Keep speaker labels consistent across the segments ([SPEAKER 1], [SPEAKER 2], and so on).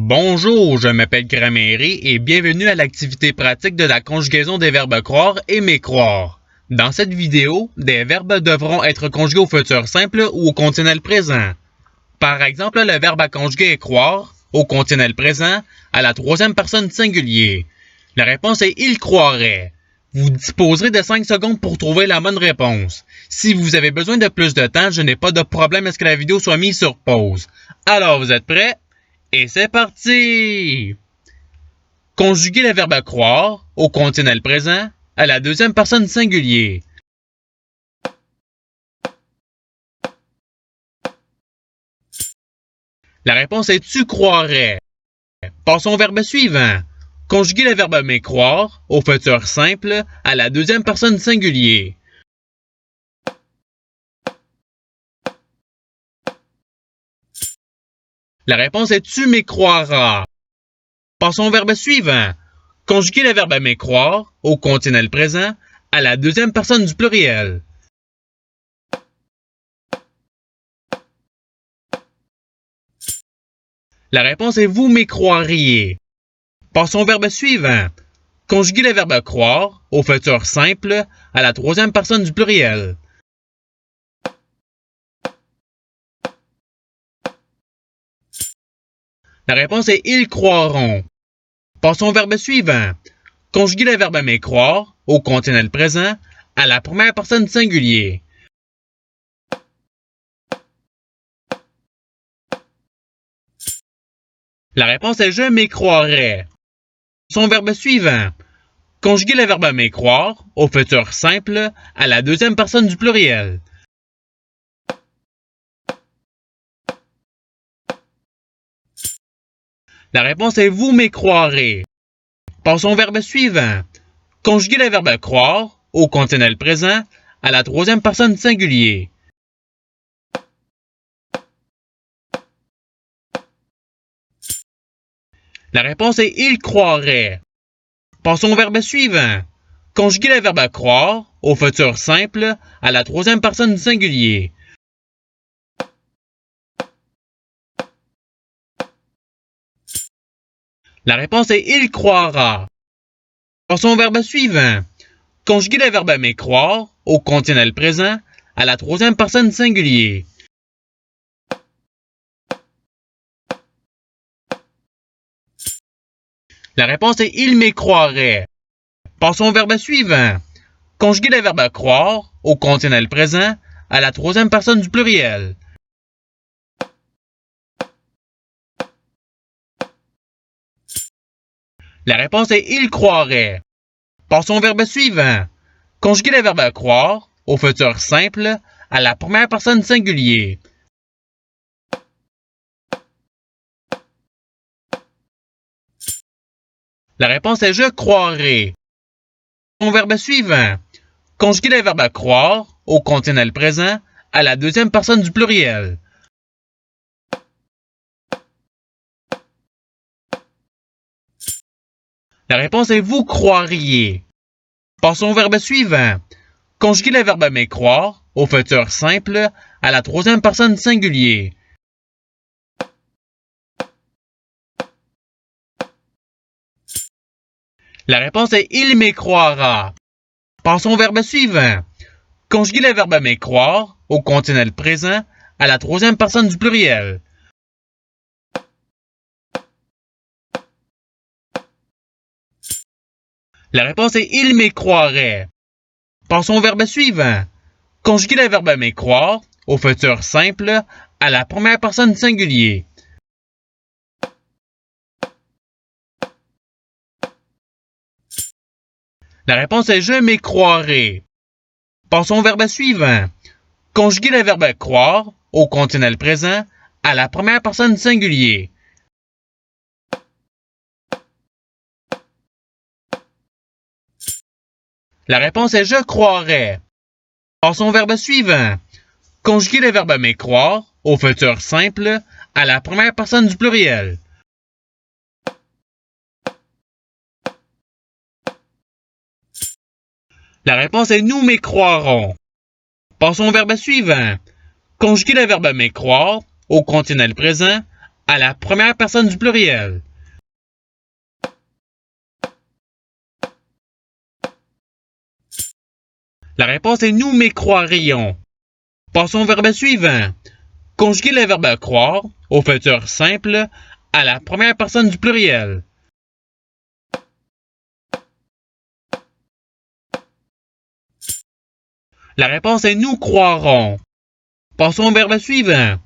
[SPEAKER 1] Bonjour, je m'appelle Grammaire et bienvenue à l'activité pratique de la conjugaison des verbes croire et mécroire. Dans cette vidéo, des verbes devront être conjugués au futur simple ou au conditionnel présent. Par exemple, le verbe à conjuguer est croire, au conditionnel présent, à la troisième personne singulier. La réponse est « il croirait ». Vous disposerez de 5 secondes pour trouver la bonne réponse. Si vous avez besoin de plus de temps, je n'ai pas de problème à ce que la vidéo soit mise sur pause. Alors, vous êtes prêts? Et c'est parti! Conjuguer le verbe croire au conditionnel présent à la deuxième personne singulier. La réponse est tu croirais. Passons au verbe suivant. Conjuguer le verbe mécroire au futur simple à la deuxième personne singulier. La réponse est tu mécroiras. Passons au verbe suivant. Conjuguer le verbe mécroire au conditionnel présent à la deuxième personne du pluriel. La réponse est vous mécroiriez. Passons au verbe suivant. Conjuguer le verbe croire au futur simple à la troisième personne du pluriel. La réponse est ils croiront. Passons au verbe suivant. Conjuguer le verbe mécroire au conditionnel présent à la première personne singulier. La réponse est je mécroirais. Son verbe suivant. Conjuguer le verbe mécroire au futur simple à la deuxième personne du pluriel. La réponse est vous mécroirez. Passons au verbe suivant. Conjuguer le verbe croire au conditionnel présent à la troisième personne singulier. La réponse est il croirait. Passons au verbe suivant. Conjuguer le verbe croire au futur simple à la troisième personne du singulier. La réponse est il croira. Passons au verbe suivant. Conjuguer le verbe mécroire au conditionnel présent à la troisième personne singulier. La réponse est il mécroirait. Passons au verbe suivant. Conjuguer le verbe croire au conditionnel présent à la troisième personne du pluriel. La réponse est il croirait. Passons au verbe suivant. Conjuguer le verbe croire au futur simple à la première personne singulier. La réponse est je croirais. Au verbe suivant. Conjuguer le verbe croire au conditionnel présent à la deuxième personne du pluriel. La réponse est vous croiriez. Passons au verbe suivant. Conjuguer le verbe mécroire au futur simple à la troisième personne singulier. La réponse est il mécroira. Passons au verbe suivant. Conjuguer le verbe mécroire au conditionnel présent à la troisième personne du pluriel. La réponse est il mécroirait. Passons au verbe suivant. Conjuguer le verbe mécroire au futur simple à la première personne singulier. La réponse est je mécroirais. Passons au verbe suivant. Conjuguer le verbe croire au conditionnel présent à la première personne singulier. La réponse est je croirais. Passons au verbe suivant. Conjuguer le verbe mécroire au futur simple à la première personne du pluriel. La réponse est nous mécroirons. Passons au verbe suivant. Conjuguer le verbe mécroire au conditionnel présent à la première personne du pluriel. La réponse est nous m'écroirions. Passons au verbe suivant. Conjuguer le verbe croire au futur simple à la première personne du pluriel. La réponse est nous croirons. Passons au verbe suivant.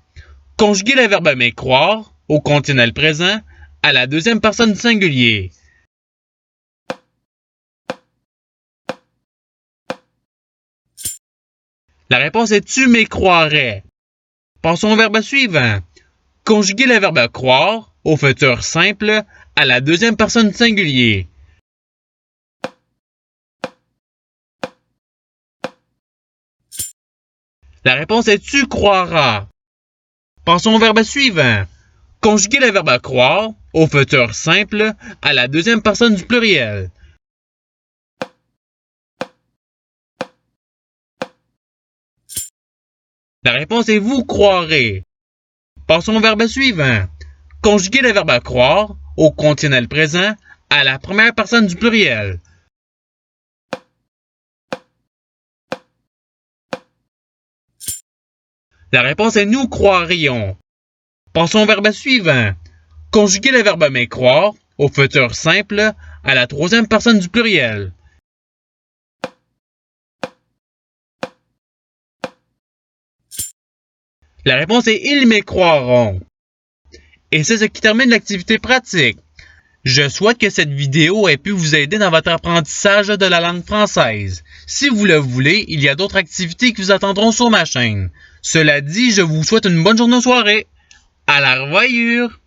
[SPEAKER 1] Conjuguer le verbe m'écroire au conditionnel présent à la deuxième personne du singulier. La réponse est tu m'écroirais. Passons au verbe suivant. Conjuguer le verbe croire au futur simple à la deuxième personne du singulier. La réponse est tu croiras. Passons au verbe suivant. Conjuguer le verbe croire au futur simple à la deuxième personne du pluriel. La réponse est vous croirez. Passons au verbe suivant. Conjuguer le verbe croire au conditionnel présent à la première personne du pluriel. La réponse est nous croirions. Passons au verbe suivant. Conjuguer le verbe m'écroire au futur simple à la troisième personne du pluriel. La réponse est ils m'écroiront. Et c'est ce qui termine l'activité pratique. Je souhaite que cette vidéo ait pu vous aider dans votre apprentissage de la langue française. Si vous le voulez, il y a d'autres activités qui vous attendront sur ma chaîne. Cela dit, je vous souhaite une bonne journée ou soirée. À la revoyure!